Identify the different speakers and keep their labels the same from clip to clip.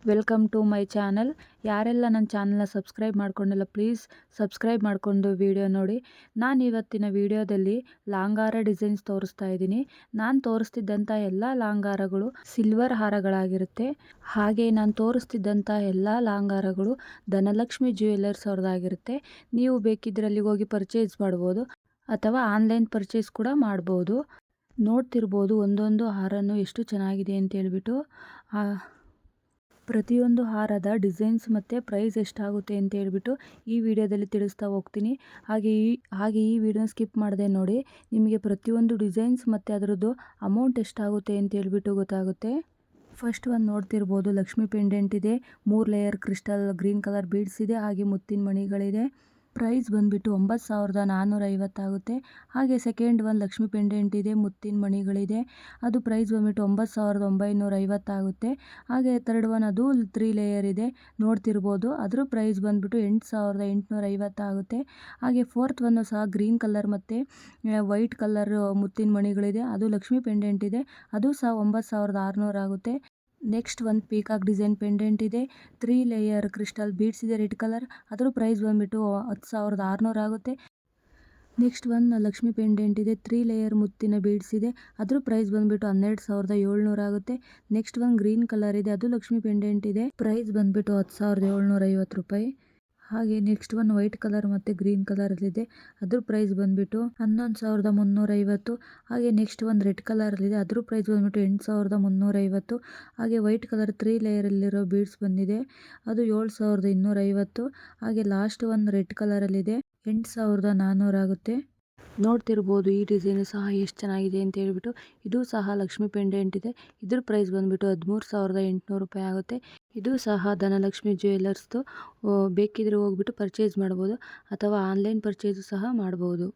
Speaker 1: Welcome to my channel. ಯಾರೆಲ್ಲ ನನ್ನ ಚಾನಲ್ನ ಸಬ್ಸ್ಕ್ರೈಬ್ ಮಾಡ್ಕೊಂಡಿಲ್ಲ ಪ್ಲೀಸ್ ಸಬ್ಸ್ಕ್ರೈಬ್ ಮಾಡಿಕೊಂಡು ವಿಡಿಯೋ ನೋಡಿ. ನಾನು ಇವತ್ತಿನ ವಿಡಿಯೋದಲ್ಲಿ ಲಾಂಗಾರ ಡಿಸೈನ್ಸ್ ತೋರಿಸ್ತಾ ಇದ್ದೀನಿ. ನಾನು ತೋರಿಸ್ತಿದ್ದಂಥ ಎಲ್ಲ ಲಾಂಗಾರಗಳು ಸಿಲ್ವರ್ ಹಾರಗಳಾಗಿರುತ್ತೆ. ಹಾಗೆ ನಾನು ತೋರಿಸ್ತಿದ್ದಂಥ ಎಲ್ಲ ಲಾಂಗಾರಗಳು ಧನಲಕ್ಷ್ಮಿ ಜ್ಯುವೆಲ್ಲರ್ಸ್ ಅವ್ರದ್ದಾಗಿರುತ್ತೆ. ನೀವು ಬೇಕಿದ್ರೆ ಅಲ್ಲಿಗೆ ಹೋಗಿ ಪರ್ಚೇಸ್ ಮಾಡ್ಬೋದು ಅಥವಾ ಆನ್ಲೈನ್ ಪರ್ಚೇಸ್ ಕೂಡ ಮಾಡ್ಬೋದು. ನೋಡ್ತಿರ್ಬೋದು ಒಂದೊಂದು ಹಾರನೂ ಎಷ್ಟು ಚೆನ್ನಾಗಿದೆ ಅಂತ ಹೇಳ್ಬಿಟ್ಟು. ಪ್ರತಿಯೊಂದು ಹಾರದ ಡಿಸೈನ್ಸ್ ಮತ್ತು ಪ್ರೈಸ್ ಎಷ್ಟಾಗುತ್ತೆ ಅಂತ ಹೇಳ್ಬಿಟ್ಟು ಈ ವಿಡಿಯೋದಲ್ಲಿ ತಿಳಿಸ್ತಾ ಹೋಗ್ತೀನಿ. ಹಾಗೆ ಈ ವಿಡಿಯೋನ ಸ್ಕಿಪ್ ಮಾಡದೆ ನೋಡಿ. ನಿಮಗೆ ಪ್ರತಿಯೊಂದು ಡಿಸೈನ್ಸ್ ಮತ್ತು ಅದರದ್ದು ಅಮೌಂಟ್ ಎಷ್ಟಾಗುತ್ತೆ ಅಂತ ಹೇಳ್ಬಿಟ್ಟು ಗೊತ್ತಾಗುತ್ತೆ. ಫಸ್ಟ್ ಒಂದು ನೋಡ್ತಿರ್ಬೋದು ಲಕ್ಷ್ಮಿ ಪೆಂಡೆಂಟ್ ಇದೆ, 3 layer crystal green colour beads ಇದೆ, ಹಾಗೆ ಮುತ್ತಿನ ಮಣಿಗಳಿದೆ. ಪ್ರೈಸ್ ಬಂದುಬಿಟ್ಟು 9,450 ಆಗುತ್ತೆ. ಹಾಗೆ ಸೆಕೆಂಡ್ ಒಂದು ಲಕ್ಷ್ಮಿ ಪೆಂಡೆಂಟ್ ಇದೆ, ಮುತ್ತಿನ ಮಣಿಗಳಿದೆ, ಅದು ಪ್ರೈಸ್ ಬಂದುಬಿಟ್ಟು 9,950 ಆಗುತ್ತೆ. ಹಾಗೆ ಥರ್ಡ್ ಒನ್ ಅದು 3 ಲೇಯರ್ ಇದೆ, ನೋಡ್ತಿರ್ಬೋದು, ಅದ್ರ ಪ್ರೈಸ್ ಬಂದುಬಿಟ್ಟು 8,850 ಆಗುತ್ತೆ. ಹಾಗೆ ಫೋರ್ತ್ ಒನ್ನು ಸಹ ಗ್ರೀನ್ ಕಲರ್ ಮತ್ತು ವೈಟ್ ಕಲರ್ ಮುತ್ತಿನ ಮಣಿಗಳಿದೆ, ಅದು ಲಕ್ಷ್ಮಿ ಪೆಂಡೆಂಟ್ ಇದೆ, ಅದು ಸಹ 9,600 ಆಗುತ್ತೆ. ನೆಕ್ಸ್ಟ್ ಒಂದು ಪೀಕಾಕ್ ಡಿಸೈನ್ ಪೆಂಡೆಂಟ್ ಇದೆ, 3 ಲೇಯರ್ ಕ್ರಿಸ್ಟಲ್ ಬೀಡ್ಸ್ ಇದೆ ರೆಡ್ ಕಲರ್, ಅದರ ಪ್ರೈಸ್ ಬಂದುಬಿಟ್ಟು 10,600 ಆಗುತ್ತೆ. ನೆಕ್ಸ್ಟ್ ಒಂದು ಲಕ್ಷ್ಮಿ ಪೆಂಡೆಂಟ್ ಇದೆ, 3 ಲೇಯರ್ ಮುತ್ತಿನ ಬೀಡ್ಸ್ ಇದೆ, ಅದ್ರ ಪ್ರೈಸ್ ಬಂದುಬಿಟ್ಟು 12,700 ಆಗುತ್ತೆ. ನೆಕ್ಸ್ಟ್ ಒಂದು ಗ್ರೀನ್ ಕಲರ್ ಇದೆ, ಅದು ಲಕ್ಷ್ಮಿ ಪೆಂಡೆಂಟ್ ಇದೆ, ಪ್ರೈಸ್ ಬಂದುಬಿಟ್ಟು 10,750 ರೂಪಾಯಿ. ಹಾಗೆ ನೆಕ್ಸ್ಟ್ ಒಂದು ವೈಟ್ ಕಲರ್ ಮತ್ತು ಗ್ರೀನ್ ಕಲರಲ್ಲಿದೆ, ಅದ್ರ ಪ್ರೈಸ್ ಬಂದುಬಿಟ್ಟು 11,350. ಹಾಗೆ ನೆಕ್ಸ್ಟ್ ಒಂದು ರೆಡ್ ಕಲರಲ್ಲಿದೆ, ಅದ್ರ ಪ್ರೈಸ್ ಬಂದುಬಿಟ್ಟು 8,350. ಹಾಗೆ ವೈಟ್ ಕಲರ್ 3 ಲೇಯರಲ್ಲಿರೋ ಬೀಡ್ಸ್ ಬಂದಿದೆ, ಅದು 7,250. ಹಾಗೆ ಲಾಸ್ಟ್ ಒಂದು ರೆಡ್ ಕಲರಲ್ಲಿದೆ, 8,400 ಆಗುತ್ತೆ. ನೋಡ್ತಿರ್ಬೋದು ಈ ಡಿಸೈನು ಸಹ ಎಷ್ಟು ಚೆನ್ನಾಗಿದೆ ಅಂತ ಹೇಳ್ಬಿಟ್ಟು. ಇದು ಸಹ ಲಕ್ಷ್ಮಿ ಪೆಂಡೆಂಟ್ ಇದೆ, ಇದ್ರ ಪ್ರೈಸ್ ಬಂದುಬಿಟ್ಟು 13,800 ರೂಪಾಯಿ ಆಗುತ್ತೆ. ಇದು ಸಹ ಧನಲಕ್ಷ್ಮಿ ಜ್ಯುವೆಲ್ಲರ್ಸ್ದು. ಬೇಕಿದ್ರೆ ಹೋಗ್ಬಿಟ್ಟು ಪರ್ಚೇಸ್ ಮಾಡ್ಬೋದು ಅಥವಾ ಆನ್ಲೈನ್ ಪರ್ಚೇಸು ಸಹ ಮಾಡ್ಬೋದು.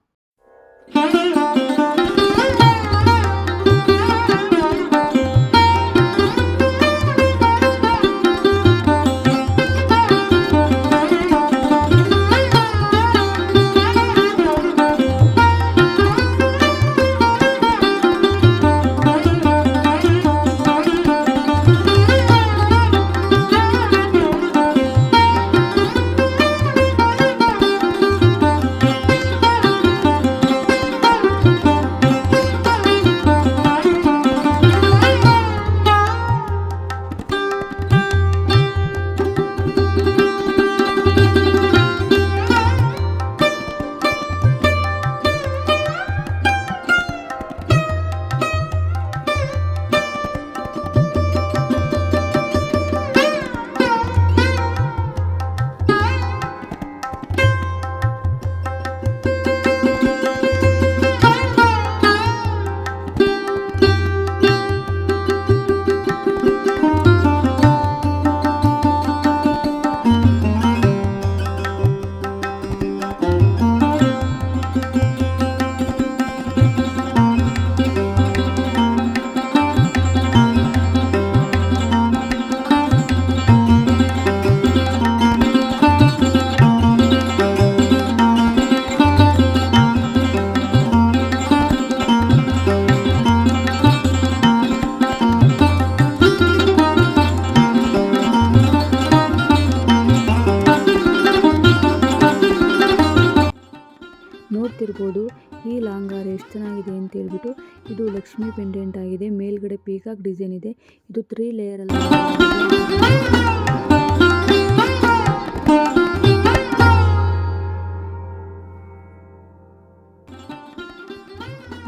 Speaker 1: ನೋಡ್ತಿರ್ಬೋದು ಈ ಲಾಂಗಾರ ಎಷ್ಟು ಚೆನ್ನಾಗಿದೆ ಅಂತ ಹೇಳ್ಬಿಟ್ಟು. ಇದು ಲಕ್ಷ್ಮಿ ಪೆಂಡೆಂಟ್ ಆಗಿದೆ, ಮೇಲ್ಗಡೆ ಪೀಕಾಕ್ ಡಿಸೈನ್ ಇದೆ, ಇದು 3 ಲೇಯರಲ್ಲಿ.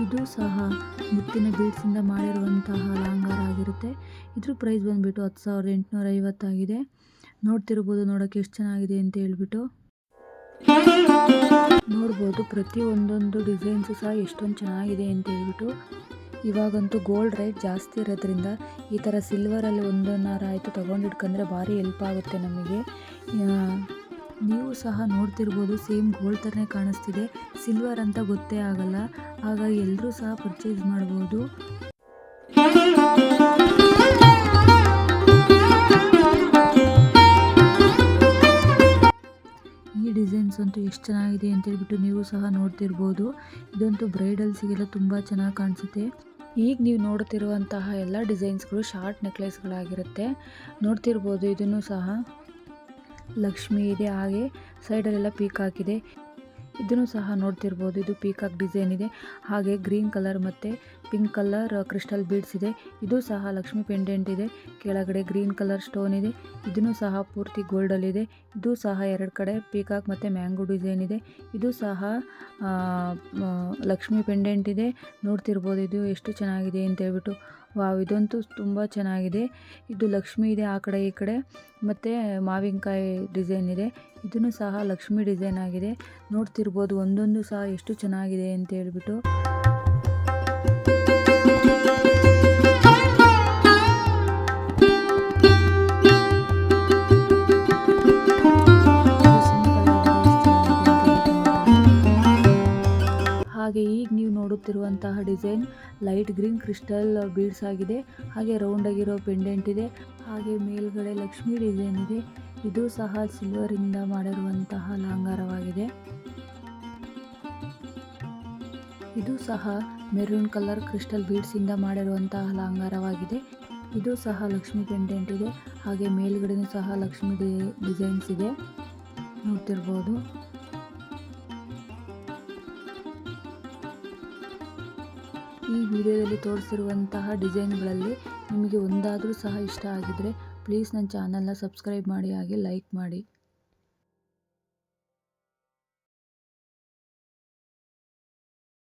Speaker 1: ಇದು ಸಹ ಮುತ್ತಿನ ಬೀಡ್ಸಿಂದ ಮಾಡಿರುವಂತಹ ಲಾಂಗಾರ ಆಗಿರುತ್ತೆ. ಇದ್ರ ಪ್ರೈಸ್ ಬಂದುಬಿಟ್ಟು 10,850 ಆಗಿದೆ. ನೋಡ್ತಿರ್ಬೋದು, ನೋಡೋಕ್ಕೆ ಎಷ್ಟು ಚೆನ್ನಾಗಿದೆ ಅಂತ ಹೇಳ್ಬಿಟ್ಟು. ನೋಡ್ಬೋದು ಪ್ರತಿಯೊಂದೊಂದು ಡಿಸೈನ್ಸು ಸಹ ಎಷ್ಟೊಂದು ಚೆನ್ನಾಗಿದೆ ಅಂತ ಹೇಳ್ಬಿಟ್ಟು. ಇವಾಗಂತೂ ಗೋಲ್ಡ್ ರೇಟ್ ಜಾಸ್ತಿ ಇರೋದ್ರಿಂದ ಈ ಥರ ಸಿಲ್ವರಲ್ಲಿ ಒಂದೊಂದಾರ ಆಯಿತು ತೊಗೊಂಡಿಟ್ಕೊಂಡ್ರೆ ಭಾರಿ ಹೆಲ್ಪ್ ಆಗುತ್ತೆ ನಮಗೆ. ನೀವು ಸಹ ನೋಡ್ತಿರ್ಬೋದು, ಸೇಮ್ ಗೋಲ್ಡ್ ಥರನೇ ಕಾಣಿಸ್ತಿದೆ, ಸಿಲ್ವರ್ ಅಂತ ಗೊತ್ತೇ ಆಗಲ್ಲ. ಹಾಗಾಗಿ ಎಲ್ಲರೂ ಸಹ ಪರ್ಚೇಸ್ ಮಾಡ್ಬೋದು. ಈ ಡಿಸೈನ್ಸ್ ಅಂತೂ ಎಷ್ಟು ಚೆನ್ನಾಗಿದೆ ಅಂತ ಹೇಳ್ಬಿಟ್ಟು ನೀವು ಸಹ ನೋಡ್ತಿರ್ಬೋದು. ಇದಂತೂ ಬ್ರೈಡಲ್ಸಿಗೆಲ್ಲ ತುಂಬ ಚೆನ್ನಾಗಿ ಕಾಣಿಸುತ್ತೆ. ಈಗ ನೀವು ನೋಡ್ತಿರುವಂತಹ ಎಲ್ಲ ಡಿಸೈನ್ಸ್ಗಳು ಶಾರ್ಟ್ ನೆಕ್ಲೆಸ್ಗಳಾಗಿರುತ್ತೆ. ನೋಡ್ತಿರ್ಬೋದು ಇದನ್ನು ಸಹ ಲಕ್ಷ್ಮಿ ಇದೆ, ಹಾಗೆ ಸೈಡಲ್ಲೆಲ್ಲ ಪೀಕಾಕ್ ಇದೆ. ಇದನ್ನು ಸಹ ನೋಡ್ತಿರ್ಬೋದು, ಇದು ಪೀಕಾಕ್ ಡಿಸೈನ್ ಇದೆ. ಹಾಗೆ ಗ್ರೀನ್ ಕಲರ್ ಮತ್ತು ಪಿಂಕ್ ಕಲರ್ ಕ್ರಿಸ್ಟಲ್ ಬೀಡ್ಸ್ ಇದೆ. ಇದು ಸಹ ಲಕ್ಷ್ಮಿ ಪೆಂಡೆಂಟ್ ಇದೆ. ಕೆಳಗಡೆ ಗ್ರೀನ್ ಕಲರ್ ಸ್ಟೋನ್ ಇದೆ. ಇದನ್ನು ಸಹ ಪೂರ್ತಿ ಗೋಲ್ಡಲ್ಲಿದೆ. ಇದು ಸಹ ಎರಡು ಕಡೆ ಪೀಕಾಕ್ ಮತ್ತು ಮ್ಯಾಂಗೋ ಡಿಸೈನ್ ಇದೆ. ಇದು ಸಹ ಲಕ್ಷ್ಮಿ ಪೆಂಡೆಂಟ್ ಇದೆ. ನೋಡ್ತಿರ್ಬೋದು ಇದು ಎಷ್ಟು ಚೆನ್ನಾಗಿದೆ ಅಂತ ಹೇಳ್ಬಿಟ್ಟು. ವಾವ್, ಇದಂತೂ ತುಂಬ ಚೆನ್ನಾಗಿದೆ. ಇದು ಲಕ್ಷ್ಮಿ ಇದೆ ಆ ಕಡೆ ಈ ಕಡೆ, ಮತ್ತು ಮಾವಿನಕಾಯಿ ಡಿಸೈನ್ ಇದೆ. ಇದನ್ನು ಸಹ ಲಕ್ಷ್ಮಿ ಡಿಸೈನ್ ಆಗಿದೆ. ನೋಡ್ತಿರ್ಬೋದು ಒಂದೊಂದು ಸಹ ಎಷ್ಟು ಚೆನ್ನಾಗಿದೆ ಅಂತ ಹೇಳ್ಬಿಟ್ಟು. ಹಾಗೆ ಈಗ ನೀವು ನೋಡುತ್ತಿರುವಂತಹ design light green crystal beads ಆಗಿದೆ. ಹಾಗೆ ರೌಂಡ್ ಆಗಿರೋ ಪೆಂಡೆಂಟ್ ಇದೆ. ಹಾಗೆ ಮೇಲ್ಗಡೆ ಲಕ್ಷ್ಮಿ ಡಿಸೈನ್ ಇದೆ. ಇದು ಸಹ ಸಿಲ್ವರ್ ಇಂದ ಮಾಡಿರುವಂತಹ ಅಲಂಕಾರವಾಗಿದೆ. ಇದು ಸಹ ಮೆರೂನ್ ಕಲರ್ ಕ್ರಿಸ್ಟಲ್ ಬೀಡ್ಸ್ ಇಂದ ಮಾಡಿರುವಂತಹ ಅಲಂಕಾರವಾಗಿದೆ. ಇದು ಸಹ ಲಕ್ಷ್ಮಿ ಪೆಂಡೆಂಟ್ ಇದೆ. ಹಾಗೆ ಮೇಲ್ಗಡೆನೂ ಸಹ ಲಕ್ಷ್ಮಿ ಡಿಸೈನ್ಸ್ ಇದೆ, ನೋಡ್ತಿರ್ಬೋದು. ಈ ವಿಡಿಯೋದಲ್ಲಿ ತೋರಿಸಿರುವಂತಹ ಡಿಸೈನ್ಗಳಲ್ಲಿ ನಿಮಗೆ ಒಂದಾದರೂ ಸಹ ಇಷ್ಟ ಆಗಿದ್ದರೆ ಪ್ಲೀಸ್ ನನ್ನ ಚಾನಲ್ನ ಸಬ್ಸ್ಕ್ರೈಬ್ ಮಾಡಿ, ಹಾಗೆ ಲೈಕ್ ಮಾಡಿ.